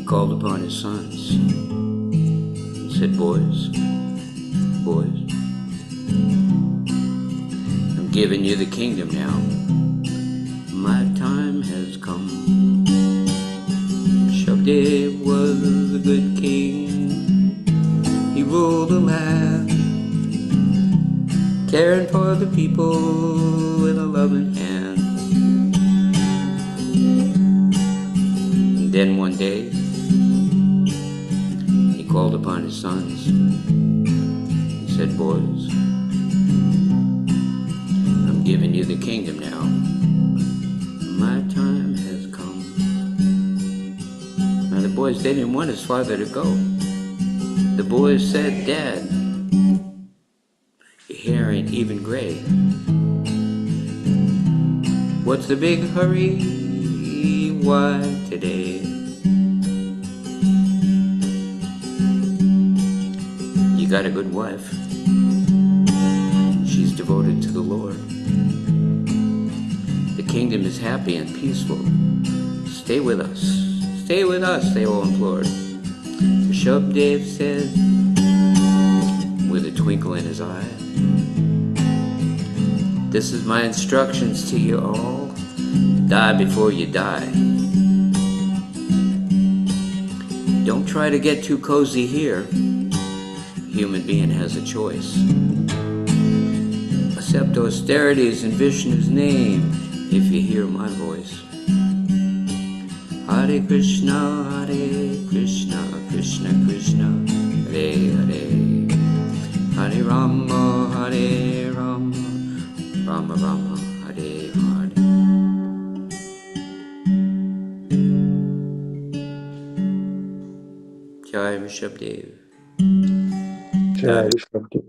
he called upon his sons and said, boys, I'm giving you the kingdom now. My time has come. Shabdev was a good king. He ruled the land, caring for the people with a loving hand. And then one day, he called upon his sons. He said, boys, I'm giving you the kingdom now. My time has come. Now the boys, they didn't want his father to go. The boys said, Dad, your hair ain't even gray. What's the big hurry? Why today? You got a good wife. She's devoted to the Lord. The kingdom is happy and peaceful. Stay with us. Stay with us, they all implored. Shabdev said, with a twinkle in his eye, this is my instructions to you all. Die before you die. Don't try to get too cozy here. A human being has a choice. Accept austerities in Vishnu's name if you hear my voice. Hare Krishna, Krishna Krishna, Hare Hare. Hare Rama, Rama Rama, Hare Hare. Jai Rishabdev. Jai Rishabdev.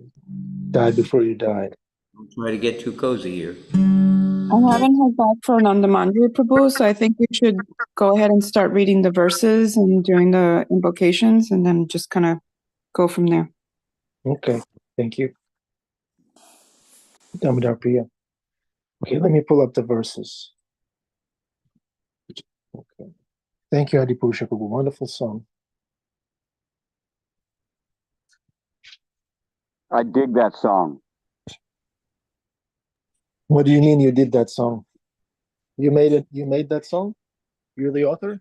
Die before you died. Don't try to get too cozy here. I haven't heard back from Nandamandri Prabhu, so I think we should go ahead and start reading the verses and doing the invocations, and then just kind of go from there. Okay, thank you. Damodar Priya. Okay, let me pull up the verses. Okay. Thank you, Adipusha Prabhu. Wonderful song. I dig that song. What do you mean you did that song? You made it. You made that song? You're the author?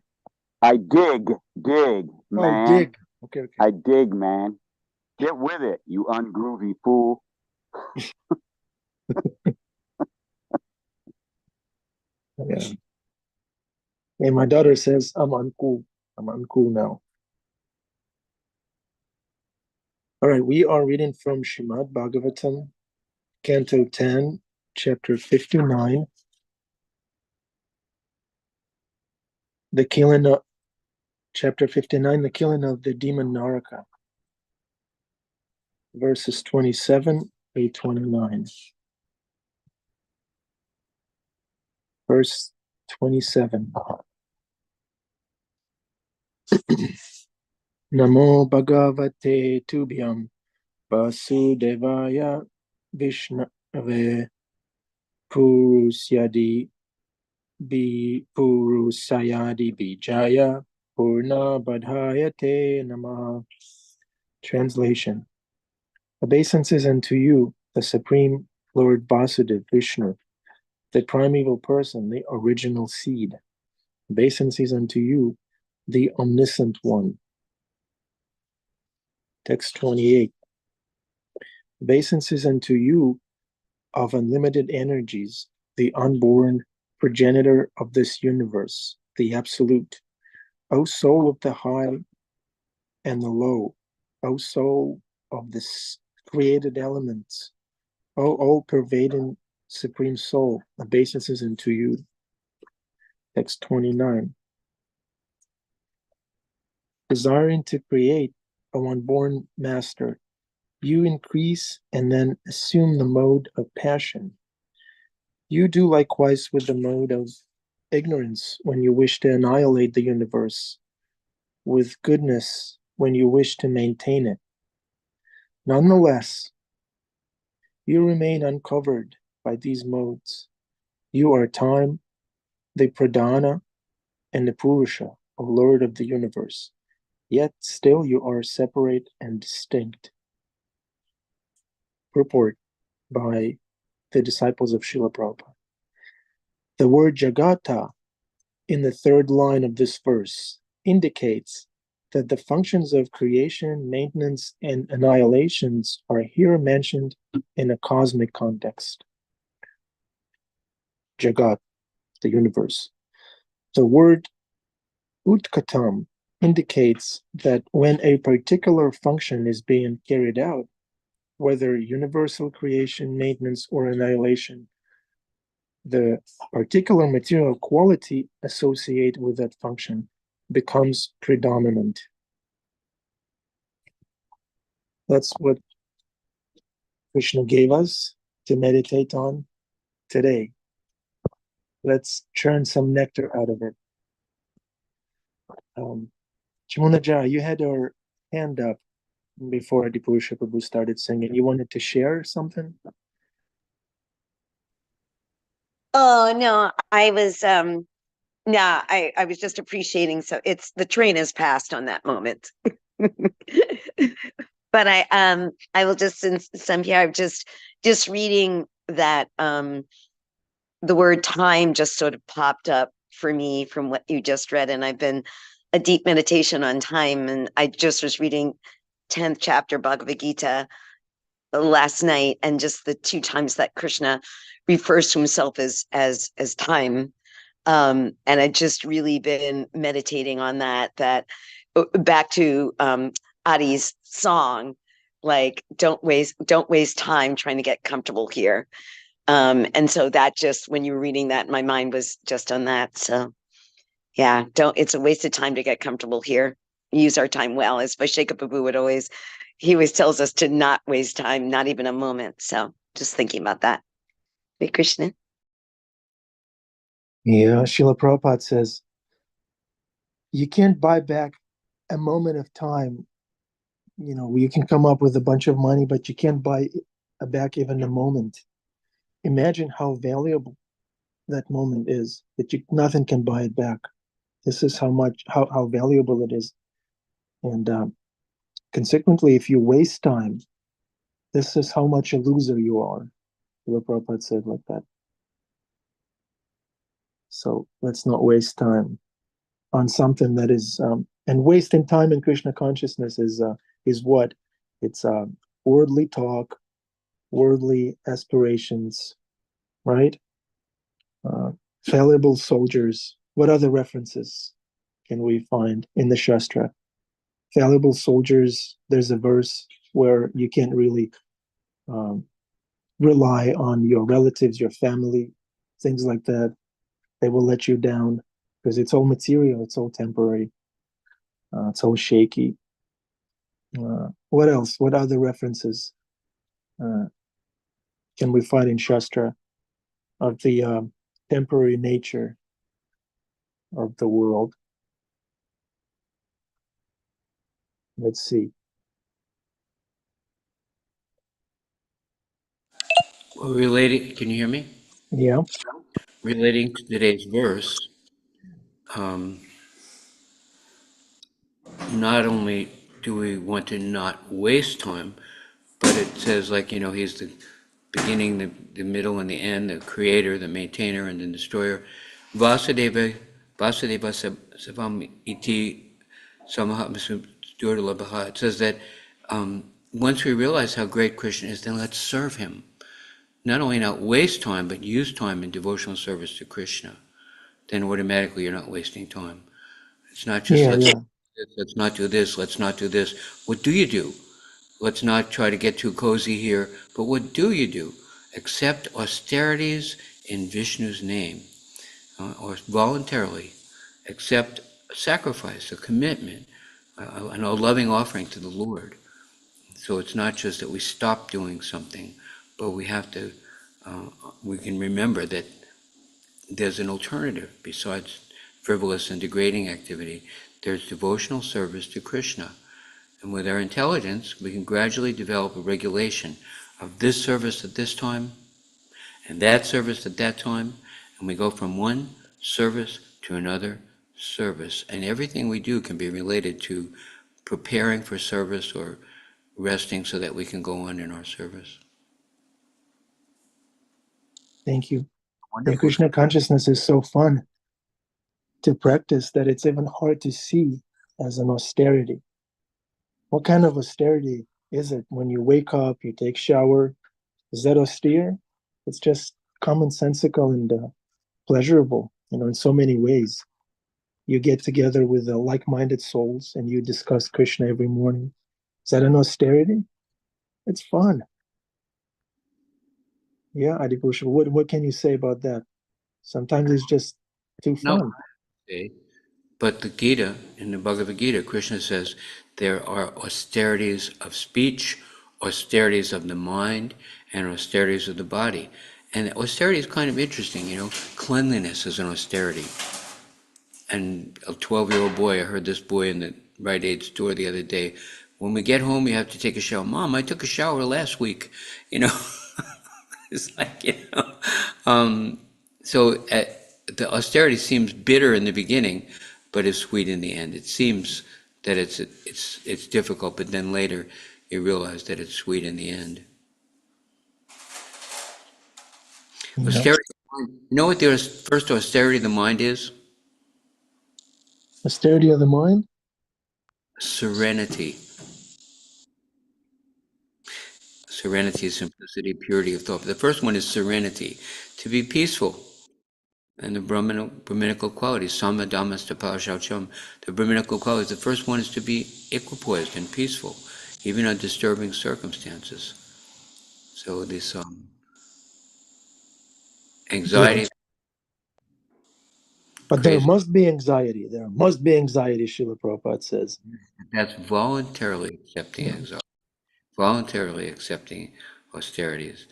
I dig, man. Oh, dig. Okay. I dig, man. Get with it, you ungroovy fool. Yeah. Hey, my daughter says I'm uncool. I'm uncool now. All right, we are reading from Srimad Bhagavatam, Canto 10, Chapter 59. The killing of Chapter 59, the killing of the demon Naraka. Verses 27 through 29. Verse 27. Namo Bhagavate Tubhyam Vasudevaya Vishnave Purusyadi Purusayadi Bijaya Purna Badhayate Namaha. Translation. Obeisances unto you, the Supreme Lord Vasudeva Vishnu, the primeval person, the original seed. Obeisances unto you, the omniscient one. Text 28. Obeisances unto you, of unlimited energies, the unborn progenitor of this universe, the absolute. O soul of the high and the low, O soul of the created elements, O all-pervading supreme soul, obeisances unto you. Text 29. Desiring to create a unborn master, you increase and then assume the mode of passion. You do likewise with the mode of ignorance when you wish to annihilate the universe, with goodness when you wish to maintain it. Nonetheless, you remain uncovered by these modes. You are time, the pradhana, and the purusha, O Lord of the universe, yet still you are separate and distinct. Purport by the disciples of Srila Prabhupada. The word Jagata in the third line of this verse indicates that the functions of creation, maintenance, and annihilations are here mentioned in a cosmic context. Jagat, the universe. The word Utkatam indicates that when a particular function is being carried out, whether universal creation, maintenance, or annihilation, the particular material quality associated with that function becomes predominant. That's what Krishna gave us to meditate on today. Let's churn some nectar out of it. Chamunaja, you had your hand up before Adipurusha Prabhu started singing. You wanted to share something? Oh no, I was I was just appreciating, so it's the train has passed on that moment. But I will just, since some here I'm just reading that the word time just sort of popped up for me from what you just read, and I've been a deep meditation on time, and I just was reading 10th chapter Bhagavad Gita last night, and just the two times that Krishna refers to himself as time. And I'd just really been meditating on that back to Adi's song, like don't waste time trying to get comfortable here. And so that just, when you were reading that, my mind was just on that. So yeah, it's a waste of time to get comfortable here. Use our time well, as Vaisheka Prabhu he always tells us to not waste time, not even a moment. So just thinking about that. Hare Krishna. Yeah, Srila Prabhupada says, you can't buy back a moment of time. You know, you can come up with a bunch of money, but you can't buy back even a moment. Imagine how valuable that moment is, that nothing can buy it back. This is how valuable it is. And consequently, if you waste time, this is how much a loser you are. Srila Prabhupada said like that. So let's not waste time on something that is, and wasting time in Krishna consciousness is what? It's worldly talk, worldly aspirations, right? Fallible soldiers. What other references can we find in the Shastra? Fallible soldiers, there's a verse where you can't really rely on your relatives, your family, things like that. They will let you down because it's all material, it's all temporary, it's all shaky. What else? What other references can we find in Shastra of the temporary nature of the world? Let's see. Well, relating, can you hear me? Yeah. Relating to today's verse, not only do we want to not waste time, but it says, like, he's the beginning, the middle, and the end, the creator, the maintainer, and the destroyer. Vasudeva Savam Iti Samahatmasum Durlabha. It says that once we realize how great Krishna is, then let's serve him. Not only not waste time, but use time in devotional service to Krishna. Then automatically you're not wasting time. It's not just let's not do this, let's not do this. What do you do? Let's not try to get too cozy here, but what do you do? Accept austerities in Vishnu's name, or voluntarily accept a sacrifice, a commitment, and a loving offering to the Lord. So it's not just that we stop doing something, but we have to, we can remember that there's an alternative besides frivolous and degrading activity. There's devotional service to Krishna. And with our intelligence, we can gradually develop a regulation of this service at this time and that service at that time. And we go from one service to another service. And everything we do can be related to preparing for service or resting so that we can go on in our service. Thank you. Yeah, Wonderful. Krishna consciousness is so fun to practice that it's even hard to see as an austerity. What kind of austerity is it? When you wake up, you take shower, is that austere? It's just commonsensical and pleasurable, in so many ways. You get together with like-minded souls and you discuss Krishna every morning. Is that an austerity? It's fun. Yeah, Adipusha, what can you say about that? Sometimes it's just too No, fun. okay. But the Gita, in the Bhagavad Gita, Krishna says there are austerities of speech, austerities of the mind, and austerities of the body. And austerity is kind of interesting, Cleanliness is an austerity. And a 12-year-old boy, I heard this boy in the Rite Aid store the other day, when we get home, you have to take a shower. Mom, I took a shower last week, It's like, so the austerity seems bitter in the beginning, but is sweet in the end. It seems that it's difficult, but then later you realize that it's sweet in the end. Yeah. Austerity, you know what the first austerity of the mind is? Austerity of the mind? Serenity. Serenity, simplicity, purity of thought. The first one is serenity, to be peaceful. And the Brahminical qualities, Sama Dhammas Tapā Shaucham, the Brahminical qualities, the first one is to be equipoised and peaceful, even under disturbing circumstances. So this anxiety. Yeah. But Crazy. there must be anxiety. There must be anxiety, Srila Prabhupada says. That's voluntarily accepting anxiety, voluntarily accepting austerities,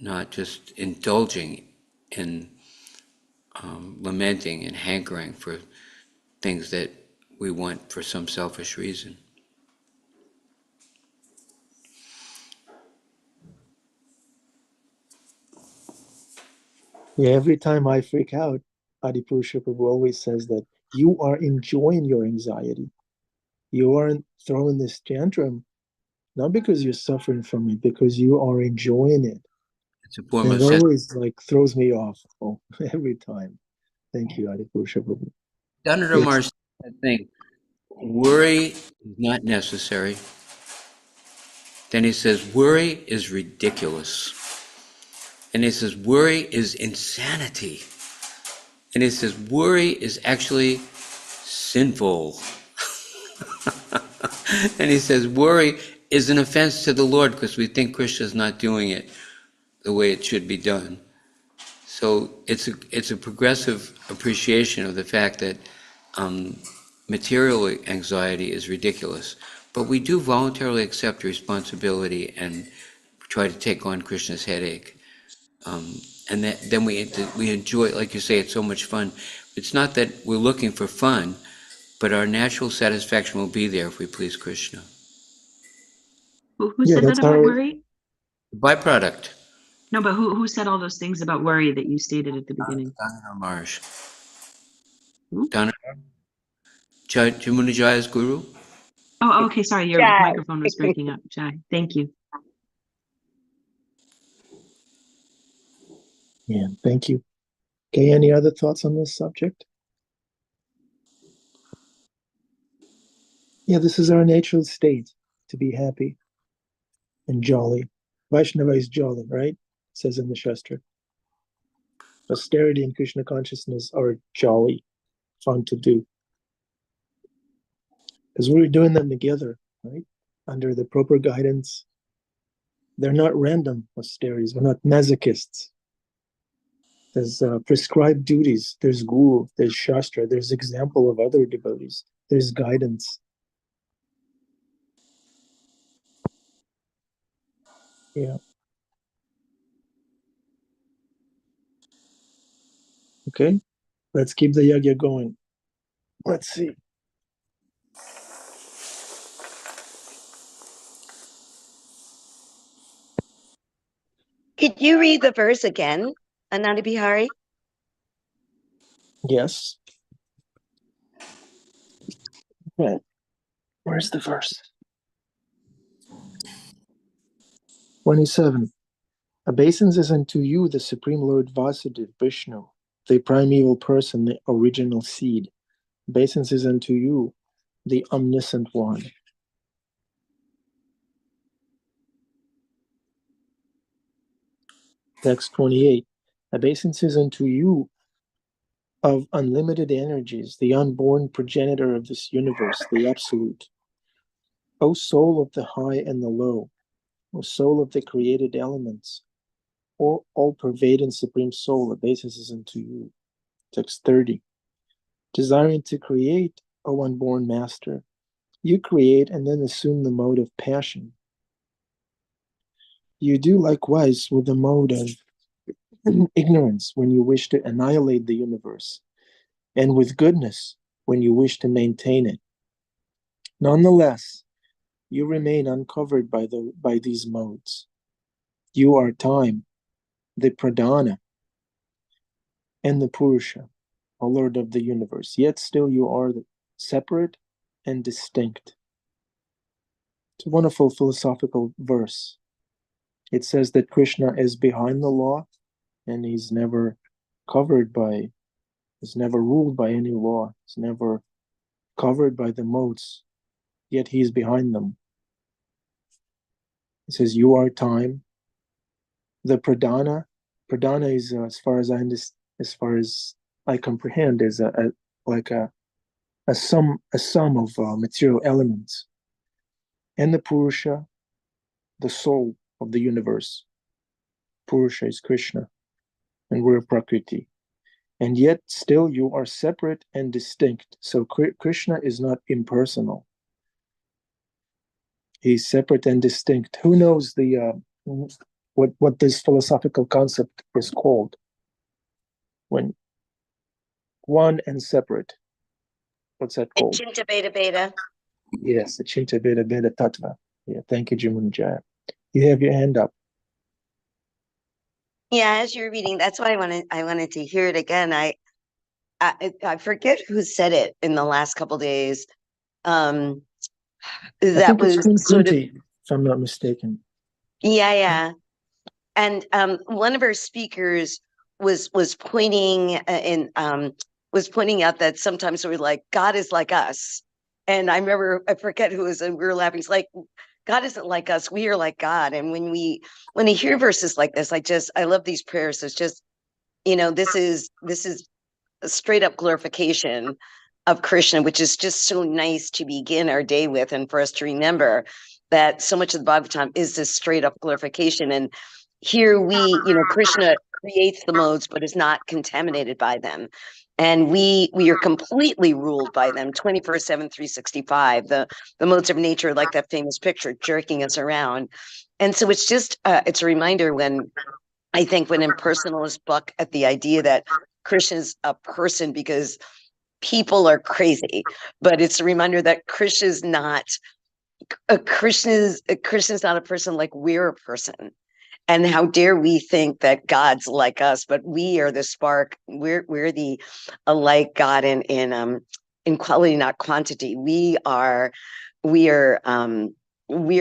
not just indulging in lamenting and hankering for things that we want for some selfish reason. Yeah, every time I freak out, Adipusha Prabhu always says that you are enjoying your anxiety. You aren't throwing this tantrum, not because you're suffering from it, because you are enjoying it. It's a form And of it always throws me off every time. Thank you, Adipusha Prabhu. Dhanadhamar said that thing. Worry is not necessary. Then he says, worry is ridiculous. And he says, worry is insanity. And he says, worry is actually sinful. And he says, worry is an offense to the Lord because we think Krishna's not doing it the way it should be done. So it's a progressive appreciation of the fact that material anxiety is ridiculous, but we do voluntarily accept responsibility and try to take on Krishna's headache. And then we enjoy, like you say, it's so much fun. It's not that we're looking for fun, but our natural satisfaction will be there if we please Krishna. Who said that about worry? Byproduct. No, but who said all those things about worry that you stated at the beginning? Dhanadhar Maharaj. Hmm? Dhanadhar? Jamuna Jaya's guru? Oh, okay. Sorry, your Jai. microphone was breaking up. Jai, thank you. Yeah, thank you. Okay, any other thoughts on this subject? Yeah, this is our natural state, to be happy and jolly. Vaishnava is jolly, right? It says in the Shastra. Austerity and Krishna consciousness are jolly, fun to do. Because we're doing them together, right? Under the proper guidance. They're not random austerities. We're not masochists. There's prescribed duties. There's guru. There's shastra. There's example of other devotees. There's guidance. Yeah. Okay. Let's keep the yagya going. Let's see. Could you read the verse again, Ananda Bihari? Yes. Right. Where's the verse? 27. Obeisance unto you, the Supreme Lord Vasudeva, Vishnu, the primeval person, the original seed. Obeisance unto you, the omniscient one. Text 28. Obeisance unto you, of unlimited energies, the unborn progenitor of this universe, the Absolute. O soul of the high and the low, O soul of the created elements, O all-pervading Supreme Soul, obeisances unto you. Text 30. Desiring to create, O unborn Master, you create and then assume the mode of passion. You do likewise with the mode of ignorance when you wish to annihilate the universe, and with goodness when you wish to maintain it. Nonetheless, you remain uncovered by these modes. You are time, the pradhana, and the purusha, O Lord of the universe, yet still you are separate and distinct. It's a wonderful philosophical verse. It says that Krishna is behind the law, and he's never ruled by any law. He's never covered by the modes, yet he's behind them. It says, you are time. The pradhana is, as far as I comprehend, is a sum of material elements. And the purusha, the soul of the universe. Purusha is Krishna, and we're Prakriti. And yet still you are separate and distinct. So Krishna is not impersonal. He's separate and distinct. Who knows what this philosophical concept is called? When one and separate. What's that called? Achinta Beta Beta. Yes, the Achinta Beta Beta Tattva. Yeah, thank you, Jamunjaya. You have your hand up. Yeah, as you're reading, that's why I wanted to hear it again. I forget who said it in the last couple days. I That think was it's Queen sort of, Kunti, if I'm not mistaken. yeah. And one of our speakers was pointing was pointing out that sometimes we're like, God is like us. And I forget who it was, and we were laughing. It's like, God isn't like us, we are like God. And when I hear verses like this, I love these prayers. It's just, this is a straight up glorification of Krishna, which is just so nice to begin our day with, and for us to remember that so much of the Bhagavatam is this straight up glorification. And here Krishna creates the modes, but is not contaminated by them. And we are completely ruled by them 24/7, 365. The modes of nature, like that famous picture, jerking us around. And so it's just, it's a reminder when impersonalists buck at the idea that Krishna's a person because people are crazy, but it's a reminder that Krishna's not a person like we're a person. And how dare we think that God's like us, but we are the spark. We're the alike God in quality, not quantity. We're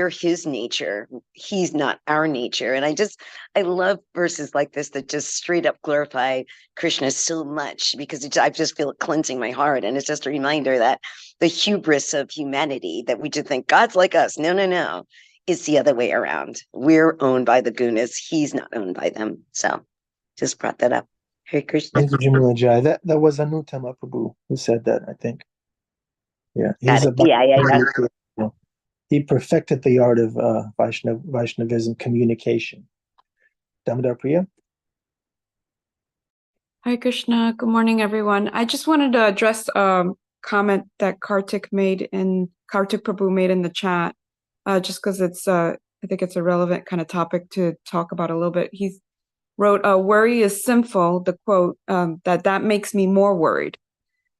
his nature. He's not our nature. And I love verses like this that just straight up glorify Krishna so much, because I just feel it cleansing my heart. And it's just a reminder that the hubris of humanity, that we just think God's like us. No. It's the other way around. We're owned by the gunas. He's not owned by them. So just brought that up. Hare Krishna. Thank you, Jamunjaya. That was Anuttama Prabhu who said that, I think. Yeah, Got he's it. Yeah. He perfected the art of Vaishnavism communication. Damodar Priya? Hi, Krishna. Good morning, everyone. I just wanted to address a comment that Kartik Prabhu made in the chat, just because I think it's a relevant kind of topic to talk about a little bit. He wrote, worry is sinful, the quote, that makes me more worried.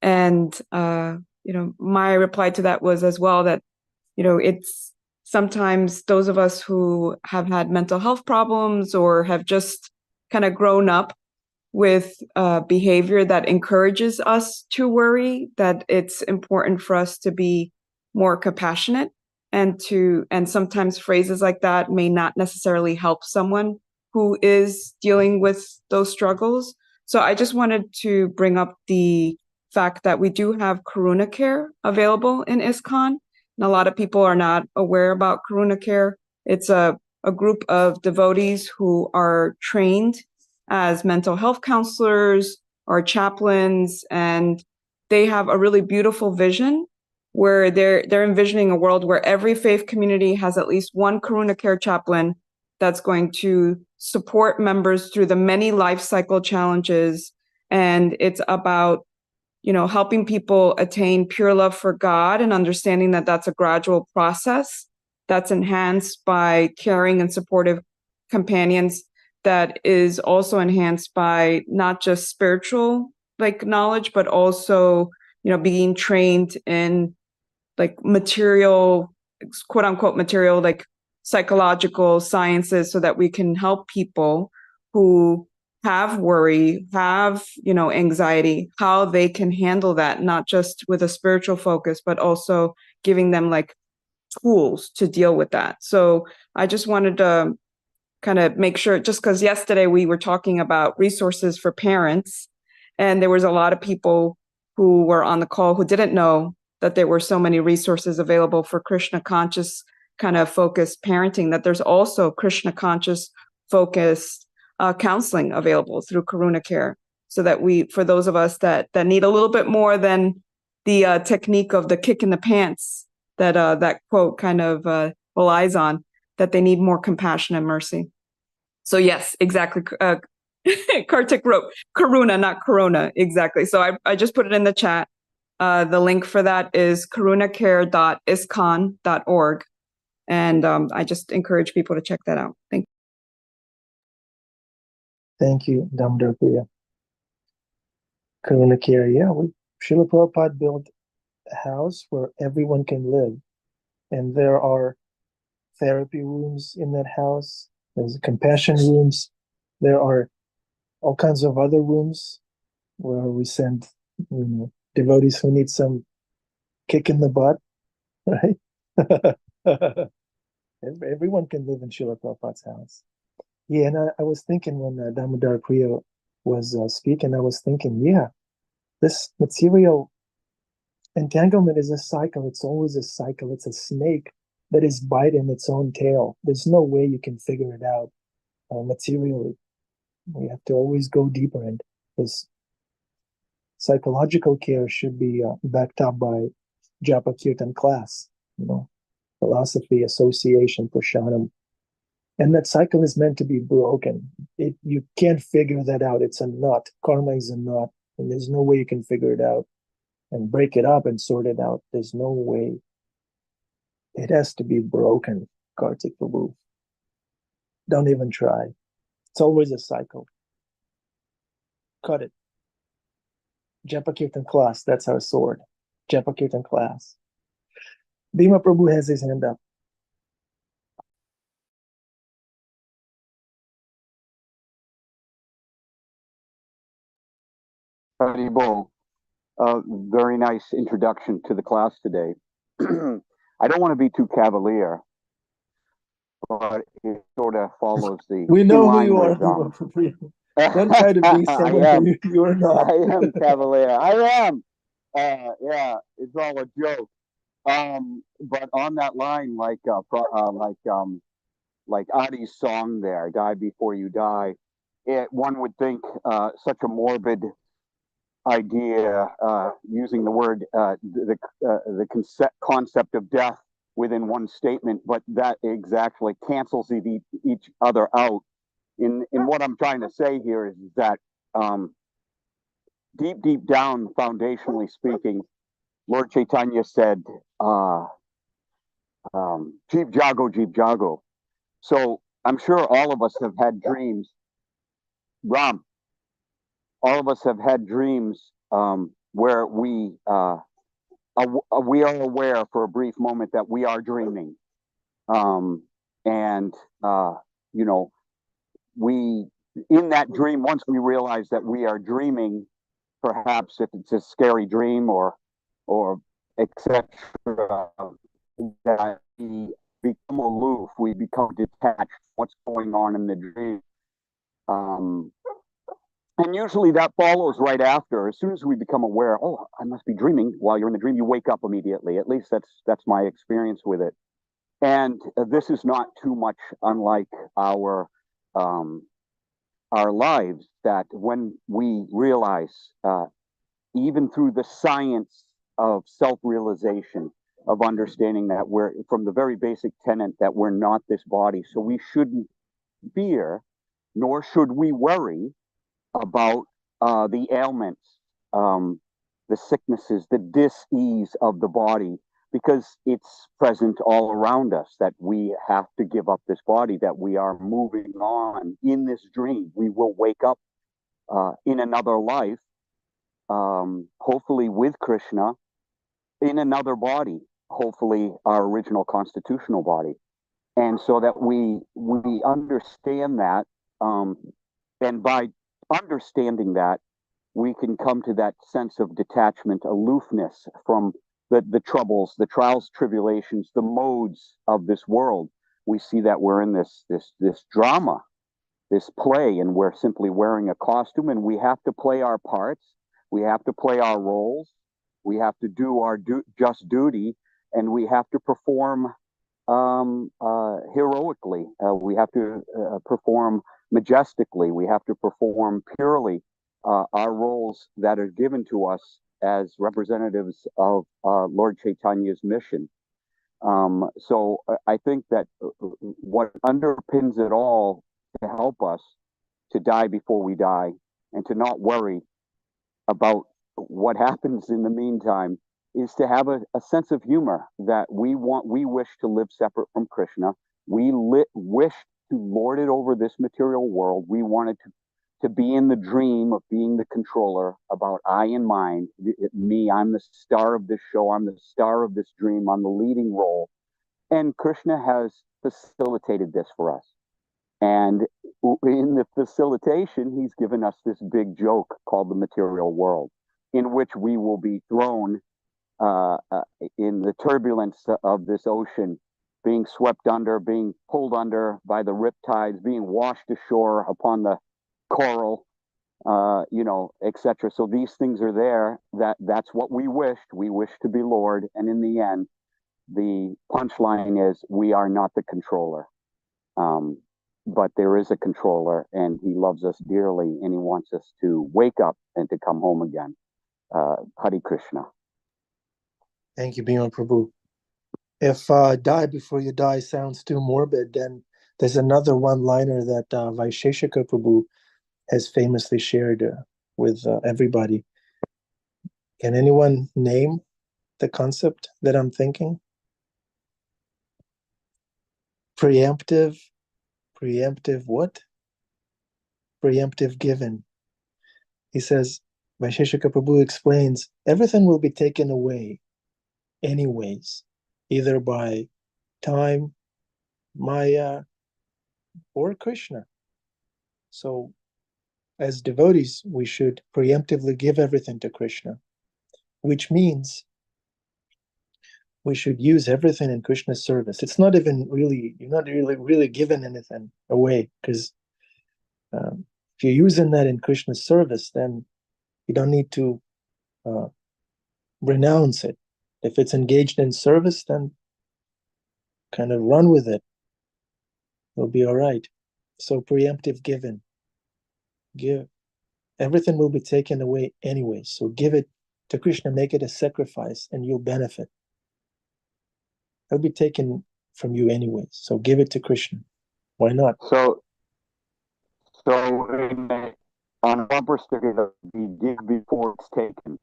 And, my reply to that was as well that, it's sometimes those of us who have had mental health problems or have just kind of grown up with behavior that encourages us to worry, that it's important for us to be more compassionate, and sometimes phrases like that may not necessarily help someone who is dealing with those struggles. So I just wanted to bring up the fact that we do have Karuna Care available in ISKCON. And a lot of people are not aware about Karuna Care. It's a group of devotees who are trained as mental health counselors or chaplains, and they have a really beautiful vision where they're envisioning a world where every faith community has at least one Karuna Care chaplain that's going to support members through the many life cycle challenges. And it's about, helping people attain pure love for God and understanding that that's a gradual process that's enhanced by caring and supportive companions, that is also enhanced by not just spiritual knowledge, but also, being trained in material, quote unquote, material, psychological sciences, so that we can help people who have worry, have, anxiety, how they can handle that, not just with a spiritual focus, but also giving them tools to deal with that. So I just wanted to kind of make sure, just because yesterday we were talking about resources for parents, and there was a lot of people who were on the call who didn't know that there were so many resources available for Krishna conscious kind of focused parenting, that there's also Krishna conscious focused counseling available through Karuna Care, so that for those of us that need a little bit more than the technique of the kick in the pants that quote kind of relies on, that they need more compassion and mercy. So yes, exactly. Kartik wrote Karuna, not Corona. Exactly. So I just put it in the chat. The link for that is karunacare.iscon.org. And I just encourage people to check that out. Thank you. Thank you, Damodar Priya. Karuna Care, yeah, Srila Prabhupada built a house where everyone can live. And there are therapy rooms in that house. There's compassion rooms. There are all kinds of other rooms where we send devotees who need some kick in the butt, right? Everyone can live in Srila Prabhupada's house. Yeah, and I was thinking when Damodar Priya was speaking, I was thinking, yeah, this material entanglement is a cycle. It's always a cycle. It's a snake that is biting its own tail. There's no way you can figure it out materially. We have to always go deeper, and this psychological care should be backed up by Japa Kirtan class, philosophy, association, prashanam. And that cycle is meant to be broken. You can't figure that out. It's a knot. Karma is a knot, and there's no way you can figure it out and break it up and sort it out. There's no way. It has to be broken, Kartik Prabhu. Don't even try. It's always a cycle. Cut it. Japa Kirtan class, that's our sword. Japa Kirtan class. Bhima Prabhu has his hand up. Haribol. Very nice introduction to the class today. I don't want to be too cavalier, but it sort of follows the. We know who you are, Bhima Prabhu. Don't try to be someone you are not. I am cavalier. I am. Yeah, it's all a joke. But on that line, like Adi's song there, "Die Before You Die," one would think such a morbid idea, using the word the concept of death within one statement, but that exactly cancels each other out. In what I'm trying to say here is that deep down, foundationally speaking, Lord Chaitanya said, "Jeev Jago, Jeev Jago." So I'm sure all of us have had dreams. Ram, all of us have had dreams where we are aware for a brief moment that we are dreaming, and we in that dream, once we realize that we are dreaming, perhaps if it's a scary dream or etc., that we become aloof, we become detached from what's going on in the dream. And usually that follows right after. As soon as we become aware, oh, I must be dreaming. While you're in the dream, you wake up immediately. At least that's my experience with it. And this is not too much unlike um, our lives. That when we realize, even through the science of self-realization, of understanding that we're from the very basic tenet that we're not this body, so we shouldn't fear, nor should we worry about the ailments, the sicknesses, the dis-ease of the body, because it's present all around us, that we have to give up this body, that we are moving on in this dream. We will wake up in another life, hopefully with Krishna, in another body, hopefully our original constitutional body. And so that we understand that, and by understanding that, we can come to that sense of detachment, aloofness from the troubles, the trials, tribulations, the modes of this world. We see that we're in this drama, this play, and we're simply wearing a costume, and we have to play our parts. We have to play our roles. We have to do our just duty, and we have to perform heroically. We have to perform majestically. We have to perform purely our roles that are given to us as representatives of Lord Chaitanya's mission. So I think that what underpins it all to help us to die before we die and to not worry about what happens in the meantime is to have a sense of humor, that we wish to live separate from Krishna. We wish to lord it over this material world. We wanted to be in the dream of being the controller, about I and mine, me, I'm the star of this show, I'm the star of this dream, I'm the leading role. And Krishna has facilitated this for us. And in the facilitation, he's given us this big joke called the material world, in which we will be thrown in the turbulence of this ocean, being swept under, being pulled under by the riptides, being washed ashore upon the coral, etc. So these things are there. That's what we wished. We wish to be Lord, and in the end, the punchline is we are not the controller. But there is a controller, and he loves us dearly, and he wants us to wake up and to come home again. Hare Krishna. Thank you, Bhima Prabhu. If die before you die sounds too morbid, then there's another one-liner that Vaisheshika Prabhu has famously shared with everybody. Can anyone name the concept that I'm thinking? Preemptive what? Preemptive given. He says, Vaisheshika Prabhu explains, everything will be taken away anyways, either by time, Maya, or Krishna. So as devotees, we should preemptively give everything to Krishna, which means we should use everything in Krishna's service. It's not even really, you're not really giving anything away, because if you're using that in Krishna's service, then you don't need to renounce it. If it's engaged in service, then kind of run with it. It'll be all right. So preemptive giving. Give. Everything will be taken away anyway. So give it to Krishna, make it a sacrifice, and you'll benefit. It'll be taken from you anyway. So give it to Krishna. Why not? So on a bumper sticker, it'll be give before it's taken.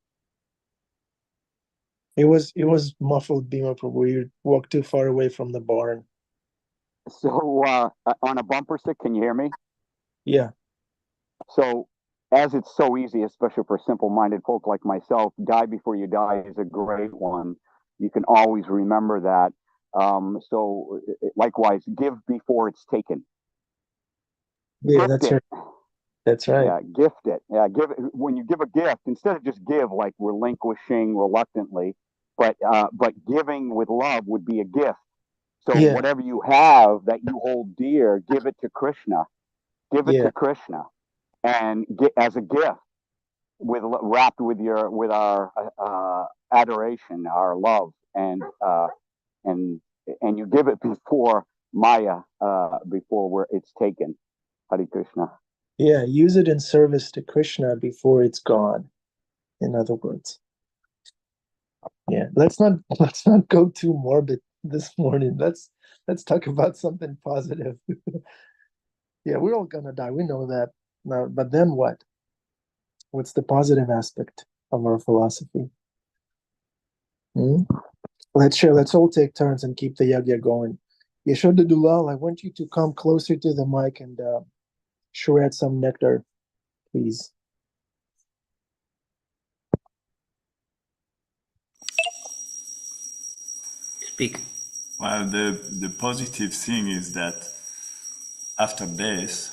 It was muffled, Bhima Prabhu. You walked too far away from the barn. So on a bumper stick, can you hear me? Yeah. So as it's so easy, especially for simple-minded folk like myself, die before you die is a great one. You can always remember that. So likewise, give before it's taken. Yeah, Gift it. That's right. Yeah, gift it. Yeah, give it. When you give a gift, instead of just give like relinquishing reluctantly, but giving with love would be a gift. So Yeah. whatever you have that you hold dear, give it to Krishna. Give it Yeah. to Krishna, and get as a gift, wrapped with our adoration, our love, and and you give it before Maya, before where it's taken. Hare Krishna. Yeah. Use it in service to Krishna before it's gone. In other words. Yeah. Let's not go too morbid this morning. Let's talk about something positive. Yeah, we're all gonna die. We know that. Now, but then what? What's the positive aspect of our philosophy? Hmm? Let's share. Let's all take turns and keep the yagya going. Yashoda Dulal, I want you to come closer to the mic and shred some nectar, please. Speak. Well, the positive thing is that after death,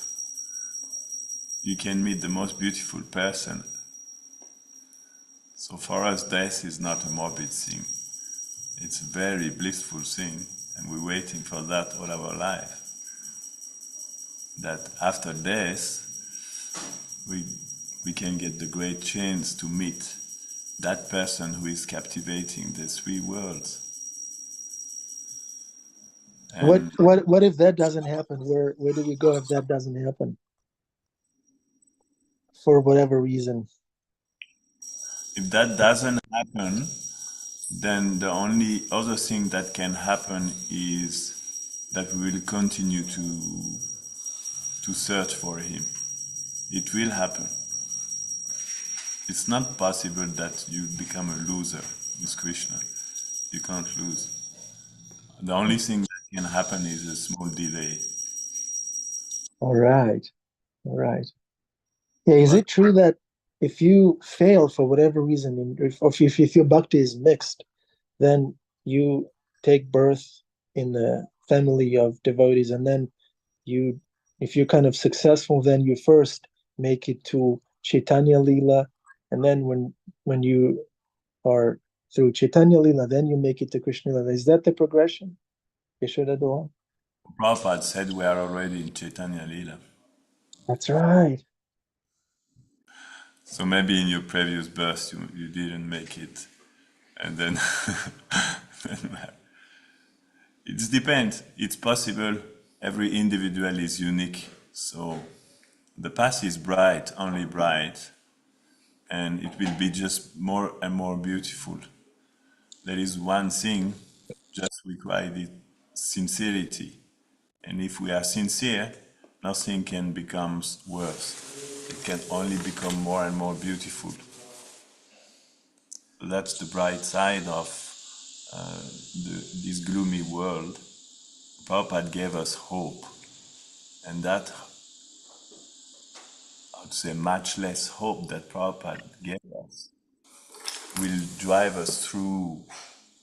you can meet the most beautiful person. So for us, death is not a morbid thing. It's a very blissful thing, and we're waiting for that all our life. That after death, we can get the great chance to meet that person who is captivating the three worlds. And What if that doesn't happen? Where do we go if that doesn't happen? For whatever reason. if that doesn't happen, then the only other thing that can happen is that we will continue to search for him. It will happen. It's not possible that you become a loser with Krishna. You can't lose. The only thing that can happen is a small delay. All right. All right. Yeah, is But it true that if you fail for whatever reason, if your bhakti is mixed, then you take birth in the family of devotees, and then you, if you're kind of successful, then you first make it to Chaitanya Lila, and then when you are through Chaitanya Lila, then you make it to Krishna Lila. Is that the progression? Yashoda Dua? Prabhupada said we are already in Chaitanya Lila. That's right. So maybe in your previous birth you didn't make it. And then it depends. It's possible. Every individual is unique. So the path is bright, only bright, and it will be just more and more beautiful. There is one thing, just require the sincerity. And if we are sincere, nothing can become worse. It can only become more and more beautiful. That's the bright side of this gloomy world. Prabhupada gave us hope, and that, I would say, much less hope that Prabhupada gave us will drive us through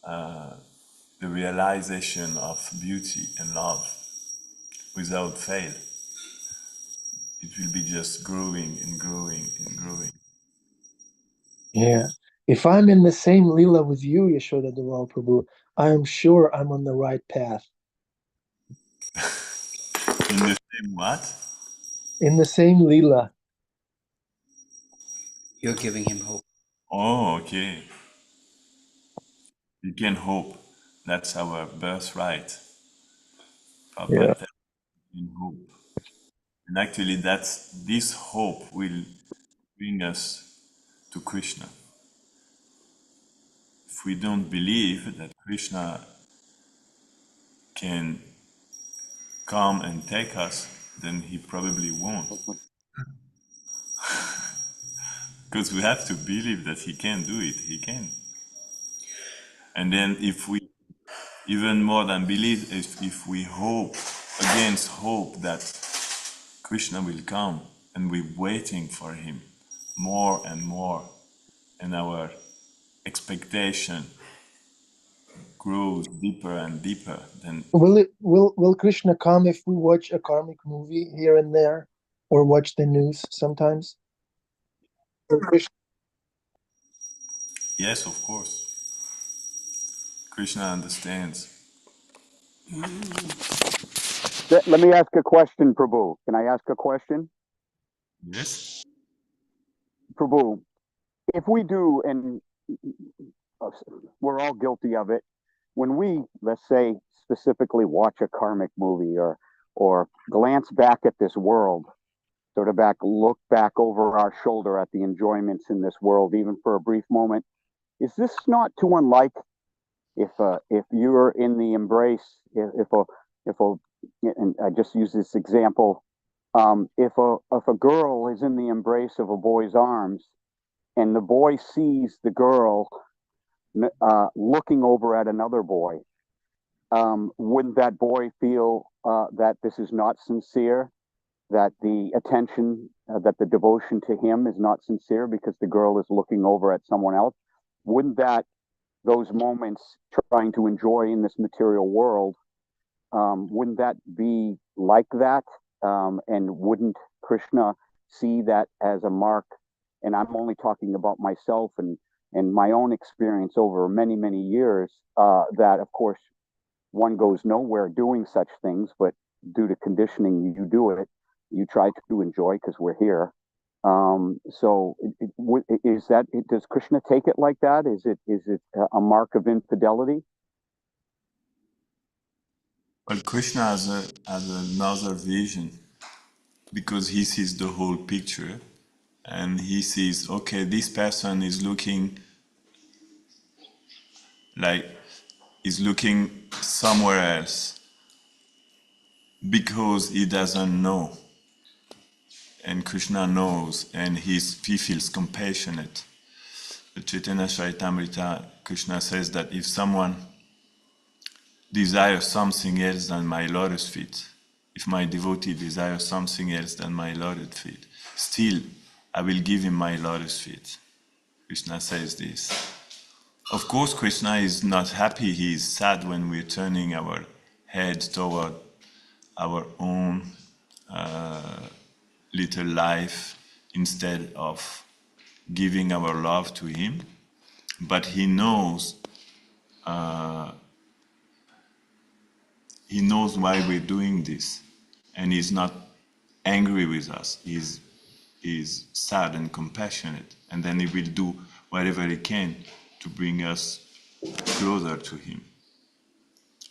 the realization of beauty and love without fail. It will be just growing and growing and growing. Yeah. If I'm in the same lila with you, Yashoda Dulal Prabhu, I am sure I'm on the right path. In the same what? In the same lila. You're giving him hope. Oh, okay. You can hope. That's our birthright. Yeah. Prabhupada in hope. And actually, this hope will bring us to Krishna. If we don't believe that Krishna can come and take us, then he probably won't. Because we have to believe that he can do it. He can. And then if we, even more than believe, if we hope against hope that Krishna will come, and we're waiting for him more and more, and our expectation grows deeper and deeper, then Will Krishna come if we watch a karmic movie here and there, or watch the news sometimes? Or Krishna, yes, of course. Krishna understands. Let me ask a question, Prabhu. Can I ask a question? Yes? Prabhu, if we do, and we're all guilty of it, when we, let's say, specifically watch a karmic movie or glance back at this world, sort of look back over our shoulder at the enjoyments in this world, even for a brief moment, is this not too unlike if you're in the embrace, and I just use this example, if a girl is in the embrace of a boy's arms, and the boy sees the girl looking over at another boy, wouldn't that boy feel that this is not sincere, that the attention, that the devotion to him is not sincere because the girl is looking over at someone else? Wouldn't those moments trying to enjoy in this material world, wouldn't that be like that? And wouldn't Krishna see that as a mark? And I'm only talking about myself and my own experience over many, many years, that of course one goes nowhere doing such things, but due to conditioning, you do it. You try to enjoy because we're here. So does Krishna take it like that? Is it a mark of infidelity? Well, Krishna has another vision because he sees the whole picture and he sees, okay, this person is looking somewhere else because he doesn't know. And Krishna knows and he feels compassionate. The Chaitanya Charitamrita, Krishna says that if someone desires something else than my lotus feet, if my devotee desires something else than my lotus feet, still I will give him my lotus feet. Krishna says this. Of course, Krishna is not happy, he is sad when we're turning our head toward our own little life instead of giving our love to him. But he knows why we're doing this, and he's not angry with us. He's sad and compassionate, and then he will do whatever he can to bring us closer to him.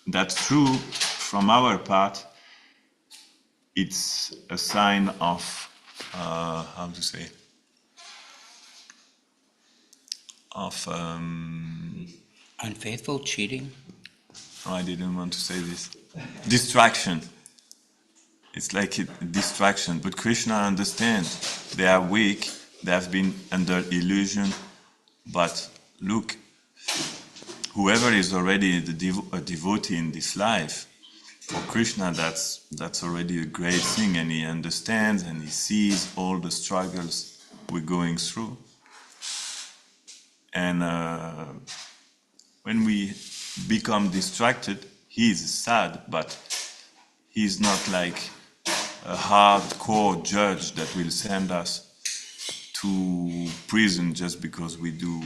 That's true from our part. It's a sign of how to say of Unfaithful, cheating? oh, I didn't want to say this. Distraction. It's like a distraction. But Krishna understands. They are weak. They have been under illusion. But look, whoever is already a devotee in this life, for Krishna, that's already a great thing. And he understands and he sees all the struggles we're going through. And when we become distracted, he is sad, but he's not like a hardcore judge that will send us to prison just because we do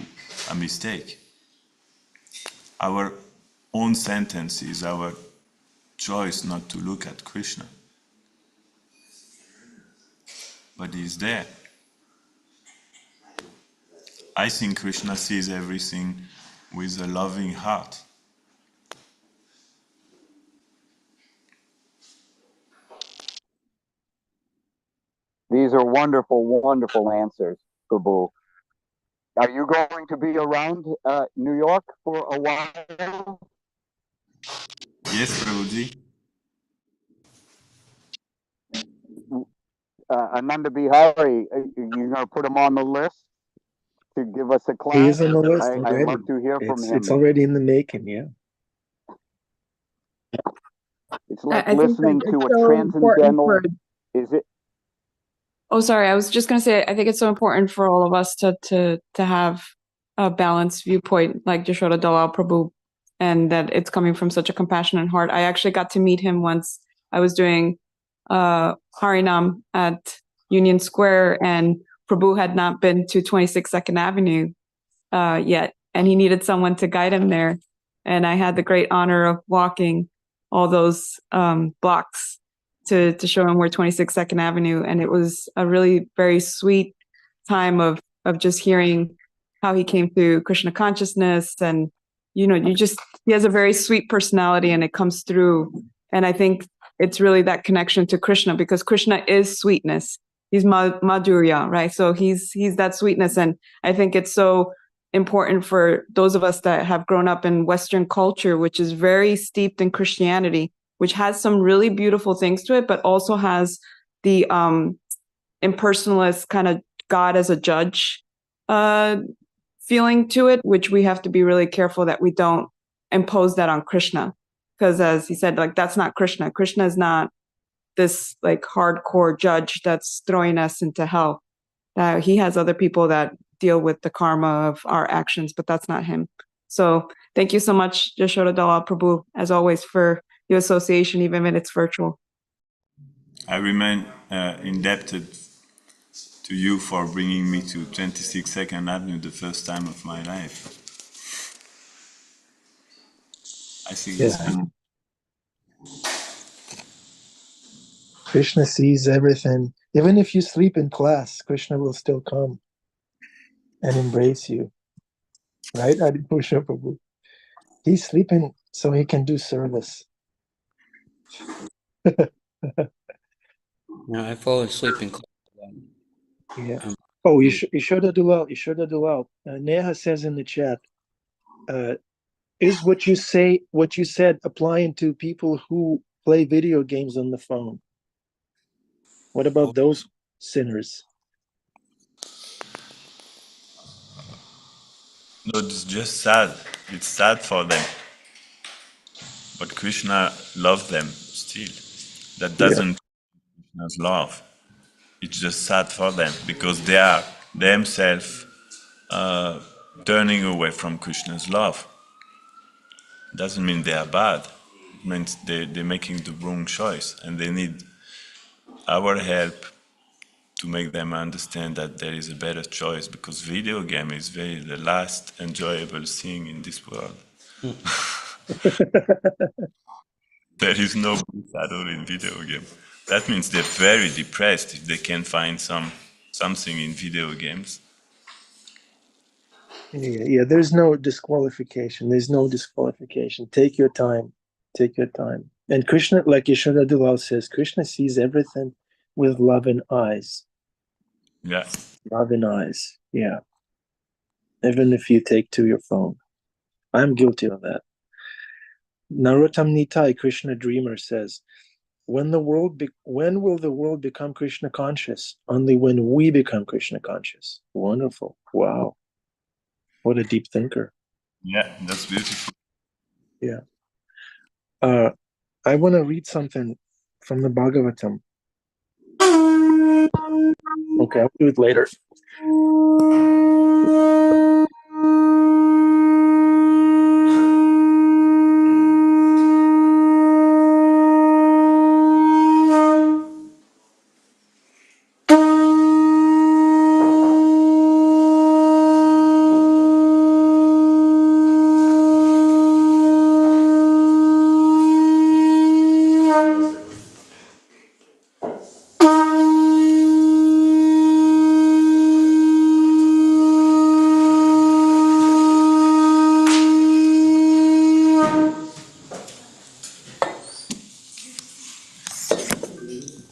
a mistake. Our own sentence is our choice not to look at Krishna. But he's there. I think Krishna sees everything with a loving heart. These are wonderful, wonderful answers, Prabhu. Are you going to be around New York for a while? Yes, Prabhuji. Ananda Bihari, you're going to put him on the list to give us a class? He is on the list I'd already. love to hear from him. It's already in the making, yeah. It's like I think listening it's to a so important transcendental, for- is it? Oh, sorry. I was just going to say, I think it's so important for all of us to have a balanced viewpoint, like Yashoda Dalal Prabhu, and that it's coming from such a compassionate heart. I actually got to meet him once. I was doing Harinam at Union Square, and Prabhu had not been to 26 Second Avenue yet, and he needed someone to guide him there. And I had the great honor of walking all those blocks to show him where 26 Second Avenue. And it was a really very sweet time of just hearing how he came through Krishna consciousness. And, he has a very sweet personality and it comes through. And I think it's really that connection to Krishna, because Krishna is sweetness. He's Madhurya, right? So he's that sweetness. And I think it's so important for those of us that have grown up in Western culture, which is very steeped in Christianity, which has some really beautiful things to it, but also has the impersonalist kind of God as a judge feeling to it, which we have to be really careful that we don't impose that on Krishna. Because as he said, like, that's not Krishna. Krishna is not this like hardcore judge that's throwing us into hell. He has other people that deal with the karma of our actions, but that's not him. So thank you so much, Yashoda Dalal Prabhu, as always, for your association, even when it's virtual. I remain indebted to you for bringing me to 26 Second Avenue the first time of my life. I think it's Krishna sees everything. Even if you sleep in class, Krishna will still come and embrace you. Right, Adipusha Prabhu? He's sleeping so he can do service. I fall asleep in class. Yeah. Oh, Yashoda Dulal. Neha says in the chat, is what you said applying to people who play video games on the phone? What about those sinners? No, it's just sad. It's sad for them. But Krishna loves them still. That doesn't Krishna's love. It's just sad for them because they are themselves turning away from Krishna's love. Doesn't mean they are bad. It means they're making the wrong choice and they need our help to make them understand that there is a better choice, because video game is the last enjoyable thing in this world. There is no bliss at all in video game. That means they're very depressed if they can find something in video games. Yeah, there's no disqualification. Take your time. And Krishna, like Yashoda Dulal says, Krishna sees everything with love and eyes. Yeah. Love and eyes. Yeah. Even if you take to your phone. I'm guilty of that. Narottam Nitai, Krishna Dreamer, says, when will the world become Krishna conscious? Only when we become Krishna conscious. Wonderful. Wow. What a deep thinker. Yeah, that's beautiful. Yeah. I want to read something from the Bhagavatam. Okay, I'll do it later.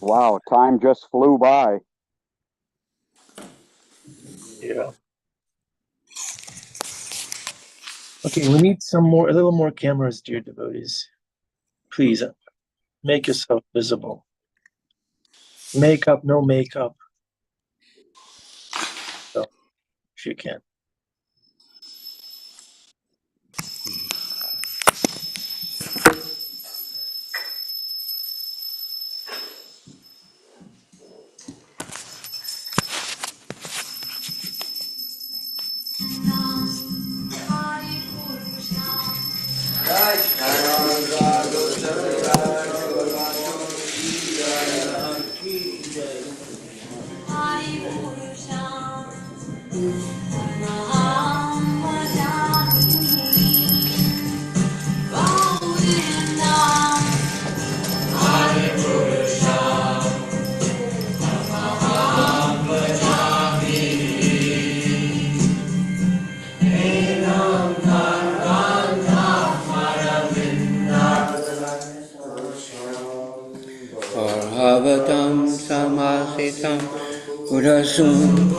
Wow, time just flew by. Yeah. Okay, we need a little more cameras, dear devotees. Please, make yourself visible. Makeup, no makeup. So, if you can. Bhagavatam samasitam Purasum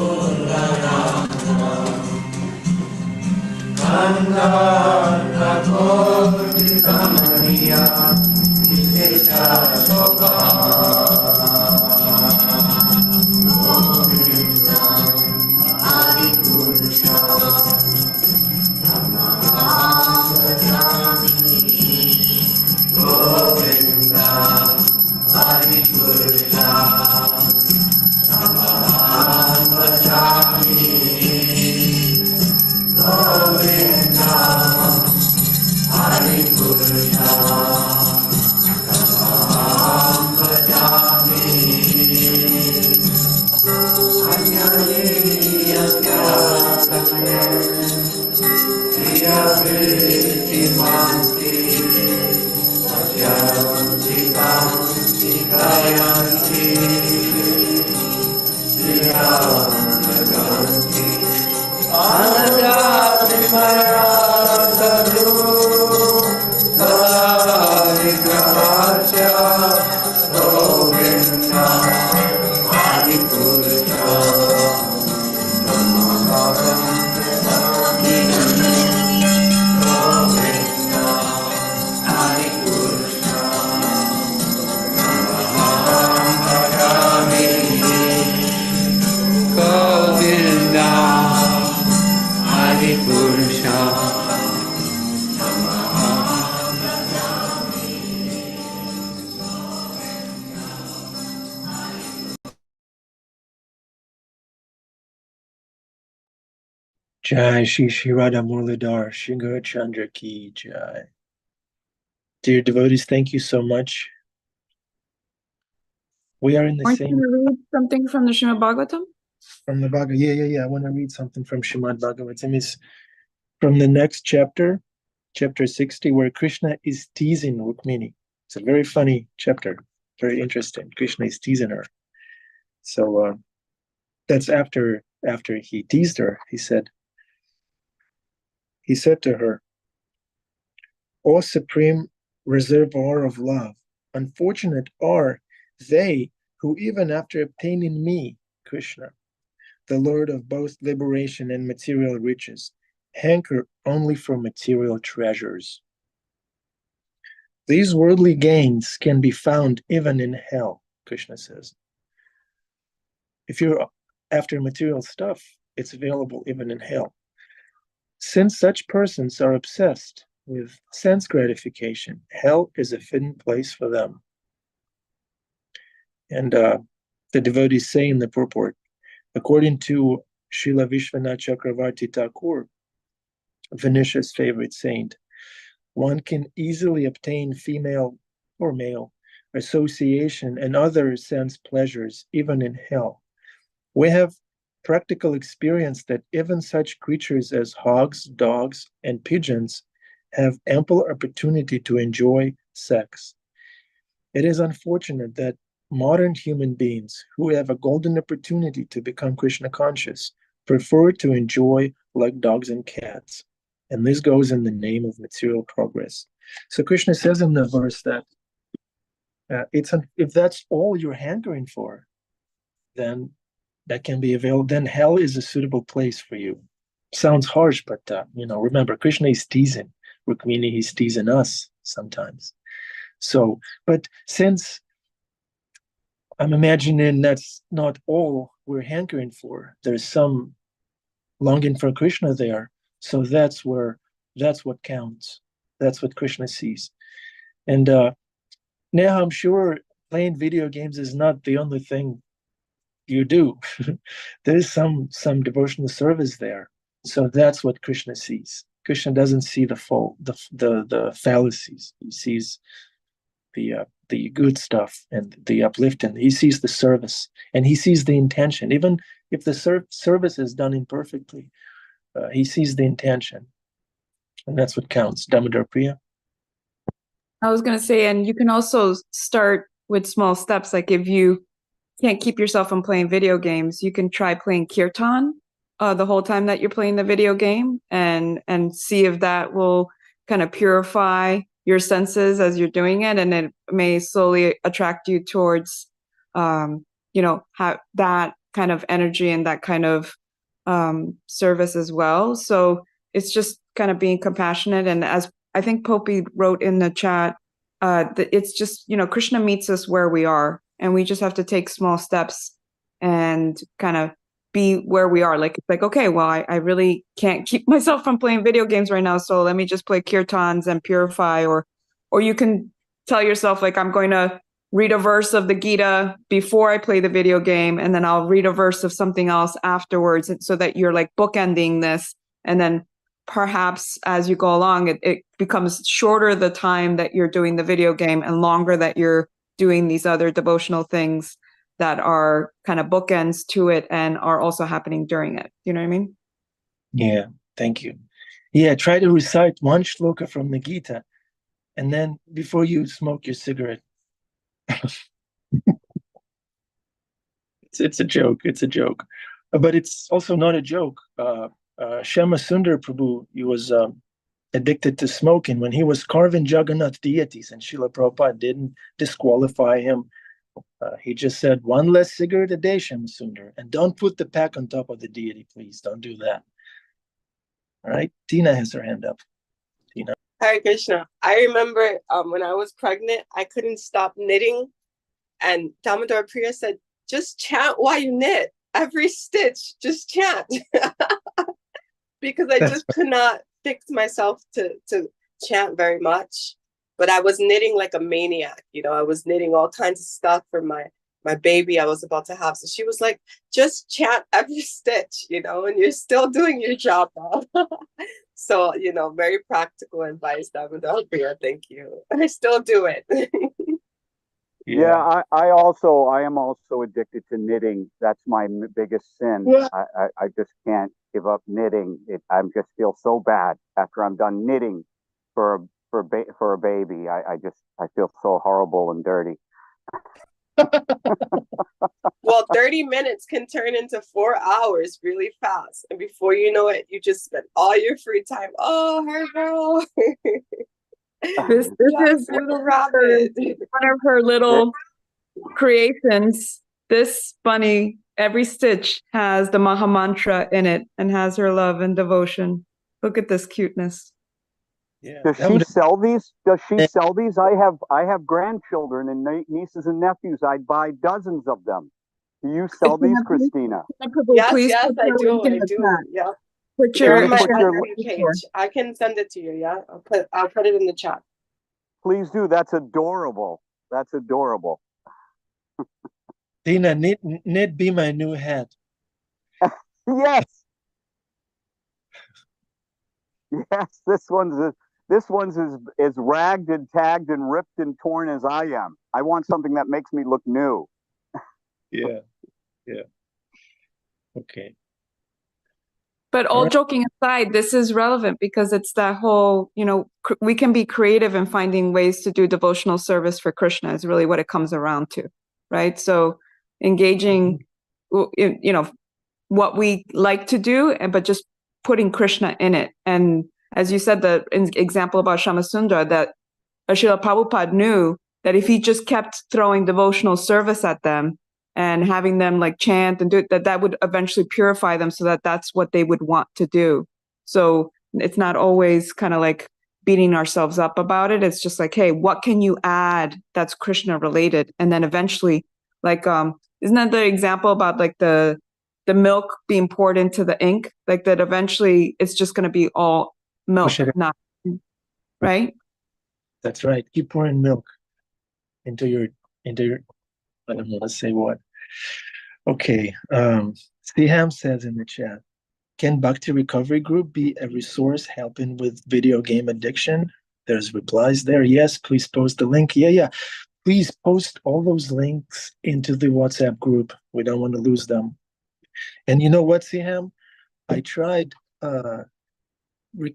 Govinda Adi Purusha. Jai Shri Shri Radha Murlidhar, Shri Guru Chandra Ki Jai. Dear devotees, thank you so much. We are in the Aren't you same going to read something from the Srimad Bhagavatam? from the Bhagavad. Yeah. I want to read something from Srimad Bhagavatam. It's from the next chapter, chapter 60, where Krishna is teasing Rukmini. It's a very funny chapter, very interesting. Krishna is teasing her. So that's after he teased her. He said to her, "O supreme reservoir of love, unfortunate are they who, even after obtaining me, Krishna, the Lord of both liberation and material riches, hanker only for material treasures. These worldly gains can be found even in hell," Krishna says. If you're after material stuff, it's available even in hell. Since such persons are obsessed with sense gratification, hell is a fitting place for them. And the devotees say in the purport, according to Srila Vishwanath Chakravarti Thakur, Venetia's favorite saint, one can easily obtain female or male association and other sense pleasures even in hell. We have practical experience that even such creatures as hogs, dogs, and pigeons have ample opportunity to enjoy sex. It is unfortunate that modern human beings who have a golden opportunity to become Krishna conscious prefer to enjoy like dogs and cats. And this goes in the name of material progress. So Krishna says in the verse that if that's all you're hankering for, then that can be available. Then hell is a suitable place for you. Sounds harsh, but remember, Krishna is teasing Rukmini. He's teasing us sometimes. So, but since I'm imagining that's not all we're hankering for, there's some longing for Krishna there. So that's what counts. That's what Krishna sees. And now I'm sure playing video games is not the only thing you do. There's some devotional service there. So that's what Krishna sees. Krishna doesn't see the fallacies. He sees the good stuff and the uplifting. He sees the service and he sees the intention. Even if the service is done imperfectly, he sees the intention. And that's what counts. Damodar Priya? I was going to say, and you can also start with small steps. Like if you can't keep yourself from playing video games, you can try playing kirtan the whole time that you're playing the video game and see if that will kind of purify your senses as you're doing it, and it may slowly attract you towards have that kind of energy and that kind of service as well. So it's just kind of being compassionate. And as I think Poppy wrote in the chat, it's just, Krishna meets us where we are, and we just have to take small steps and kind of be where we are. Like, it's like, okay, well, I really can't keep myself from playing video games right now, so let me just play kirtans and purify, or you can tell yourself, like, I'm going to read a verse of the Gita before I play the video game, and then I'll read a verse of something else afterwards, so that you're like bookending this. And then perhaps as you go along, it becomes shorter the time that you're doing the video game and longer that you're doing these other devotional things that are kind of bookends to it and are also happening during it. You know what I mean? Yeah, thank you. Yeah, try to recite one shloka from the Gita, and then before you smoke your cigarette. It's a joke. It's a joke, but it's also not a joke. Shama Sundar Prabhu, he was addicted to smoking when he was carving Jagannath deities, and Srila Prabhupada didn't disqualify him. He just said, one less cigarette a day, Shama Sundar, and don't put the pack on top of the deity, please. Don't do that. All right, Tina has her hand up. Tina. Hare Krishna. I remember when I was pregnant, I couldn't stop knitting, and Damodar Priya said, just chant while you knit. Every stitch, just chant. Because I just could not fix myself to chant very much. But I was knitting like a maniac. I was knitting all kinds of stuff for my baby I was about to have. So she was like, just chant every stitch, and you're still doing your job now. So, very practical advice, Damodar Priya. Thank you. I still do it. Yeah, I am also addicted to knitting. That's my biggest sin. Yeah. I just can't give up knitting. I just feel so bad after I'm done knitting for a baby. I feel so horrible and dirty. Well, 30 minutes can turn into 4 hours really fast. And before you know it, you just spend all your free time. Oh, her girl. This is little rabbit. one of her little creations. This bunny, every stitch has the Maha Mantra in it and has her love and devotion. Look at this cuteness. Yeah. Does she sell these? I have grandchildren and nieces and nephews. I'd buy dozens of them. Do you sell these, Christina? Yes, I do. Yeah. Put They're your on my Etsy page. I can send it to you. Yeah, I'll put it in the chat. Please do. That's adorable. That's adorable. Tina, knit be my new hat. Yes. Yes, this one's as ragged and tagged and ripped and torn as I am. I want something that makes me look new. Yeah. Okay. But all joking aside, this is relevant because it's that whole, we can be creative in finding ways to do devotional service for Krishna is really what it comes around to, right? So engaging, what we like to do, but just putting Krishna in it. And as you said, the example about Shamasundara, that Srila Prabhupada knew that if he just kept throwing devotional service at them and having them like chant and do it, that would eventually purify them so that that's what they would want to do. So it's not always kind of like beating ourselves up about it. It's just like, hey, what can you add that's Krishna related? And then eventually, like, isn't that the example about like the milk being poured into the ink? Like that eventually it's just going to be all milk, not, right? That's right. Keep pouring milk into your, I don't want to say what. Okay. Siham says in the chat, can Bhakti Recovery Group be a resource helping with video game addiction? There's replies there. Yes, please post the link. Yeah. Please post all those links into the WhatsApp group. We don't want to lose them. And you know what, Siham? I tried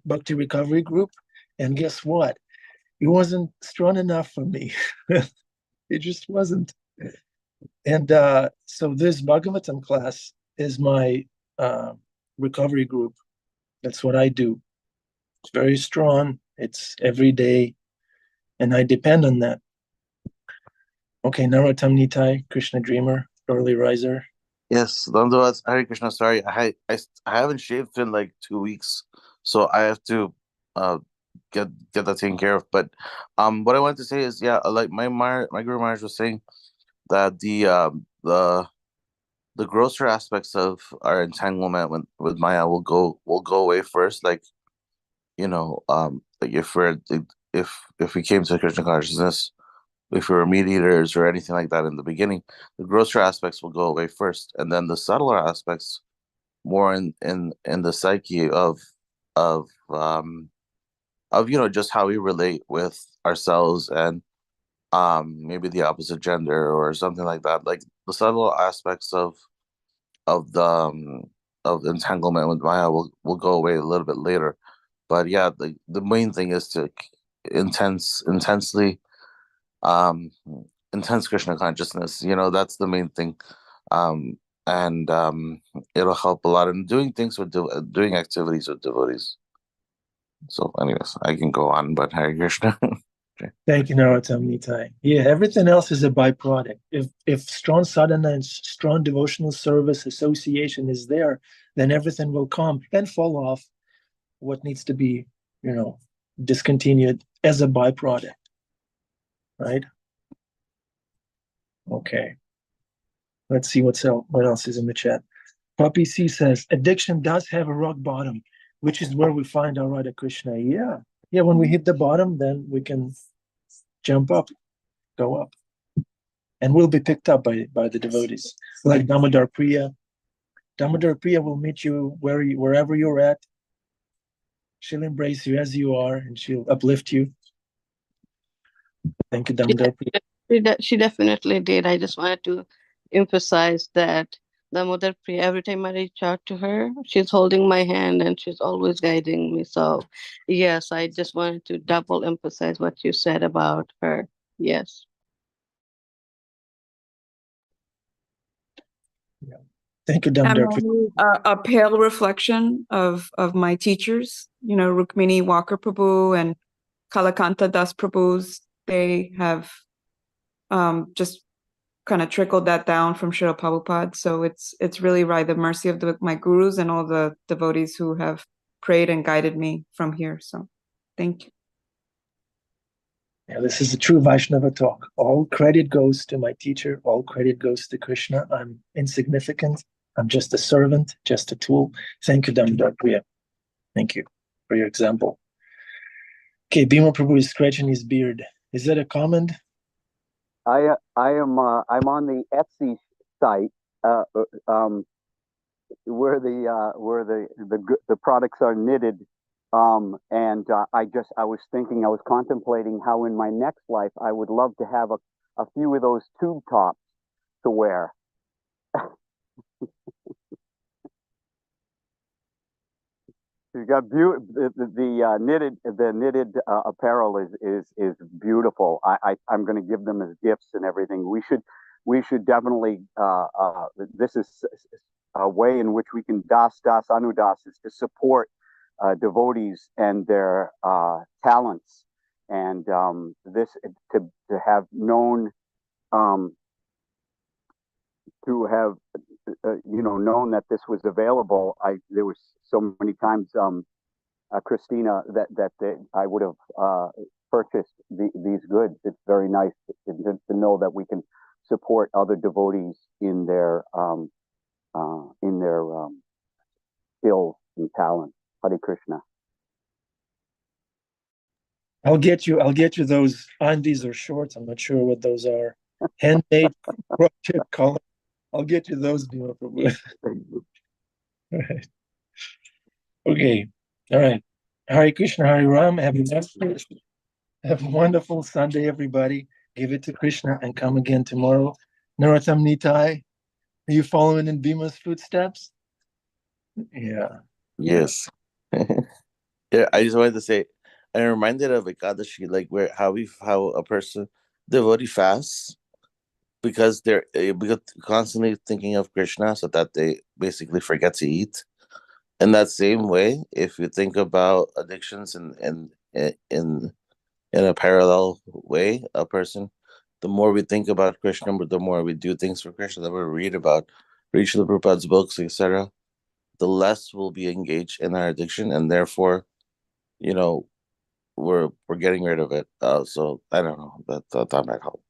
Bhakti Recovery Group, and guess what? It wasn't strong enough for me. It just wasn't. And so this Bhagavatam class is my recovery group. That's what I do. It's very strong. It's every day. And I depend on that. Okay, Narottam Nitai, Krishna Dreamer, early riser. Yes, Dandavats, Hare Krishna. Sorry, I haven't shaved in like 2 weeks, so I have to uh get that taken care of. But what I wanted to say is, yeah, like my Guru Maharaj was saying that the grosser aspects of our entanglement with Maya will go away first. Like, like if we came to Krishna consciousness, if we were mediators or anything like that in the beginning, the grosser aspects will go away first, and then the subtler aspects, more in the psyche of just how we relate with ourselves and maybe the opposite gender or something like that. Like the subtle aspects of the entanglement with Maya will go away a little bit later. But yeah, the main thing is to intensely um intense Krishna consciousness. That's the main thing. And it'll help a lot in doing things with doing activities with devotees. So, anyways, I can go on, but Hare Krishna. Okay. Thank you, Narottam Nitai. Yeah, everything else is a byproduct. If strong sadhana and strong devotional service association is there, then everything will come and fall off. What needs to be, discontinued as a byproduct, right? Okay. Let's see what else is in the chat. Puppy C says, addiction does have a rock bottom, which is where we find our Radha Krishna. Yeah. Yeah, when we hit the bottom, then we can jump up, go up. And we'll be picked up by the devotees. Like Damodar Priya. Damodar Priya will meet you wherever you're at. She'll embrace you as you are, and she'll uplift you. Thank you, Damodar Priya. She definitely did. I just wanted to emphasize that the Mother Priya, every time I reach out to her, she's holding my hand and she's always guiding me. So, yes, I just wanted to double emphasize what you said about her. Yes. Yeah. Thank you, I'm Damodar Priya. only a pale reflection of my teachers, Rukmini Walker Prabhu and Kalakanta Das Prabhu's. They have just kind of trickled that down from Srila Prabhupada. So it's really by the mercy of my gurus and all the devotees who have prayed and guided me from here. So thank you. Yeah, this is a true Vaishnava talk. All credit goes to my teacher. All credit goes to Krishna. I'm insignificant. I'm just a servant, just a tool. Thank you, Damodar Priya. Thank you for your example. Okay, Bhima Prabhu is scratching his beard. Is that a comment? I'm on the Etsy site where the products are knitted. And I was contemplating how in my next life I would love to have a few of those tube tops to wear. You got the knitted apparel is beautiful. I'm going to give them as gifts and everything. We should definitely this is a way in which we can das anudas is to support devotees and their talents, and this to have known to have known that this was available. There was so many times, Christina, that I would have purchased these goods. It's very nice to know that we can support other devotees in their skills and talent. Hare Krishna. I'll get you those undies or shorts. I'm not sure what those are. Handmade crochet collar. I'll get you those, Bhima Prabhu. All right. Okay. All right. Hare Krishna, Hare Ram. Have a wonderful Sunday, everybody. Give it to Krishna and come again tomorrow. Narottam Nitai, are you following in Bhima's footsteps? Yeah. Yes. Yeah, I just wanted to say, I'm reminded of Ekadashi, like how a person devotee fasts because they're constantly thinking of Krishna, so that they basically forget to eat. In that same way, if you think about addictions in a parallel way, a person the more we think about Krishna, but the more we do things for Krishna, the more we read about Srila Prabhupada's books, etc., the less we'll be engaged in our addiction, and therefore, you know, we're getting rid of it. So I don't know. That might help.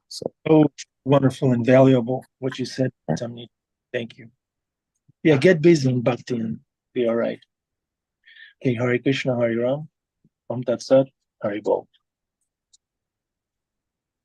So Oh, wonderful and valuable what you said, Tamni. Thank you. Yeah, get busy in bhakti and be all right. Okay, Hare Krishna, Hare Ram. Om Tat Sat, Hare Bol.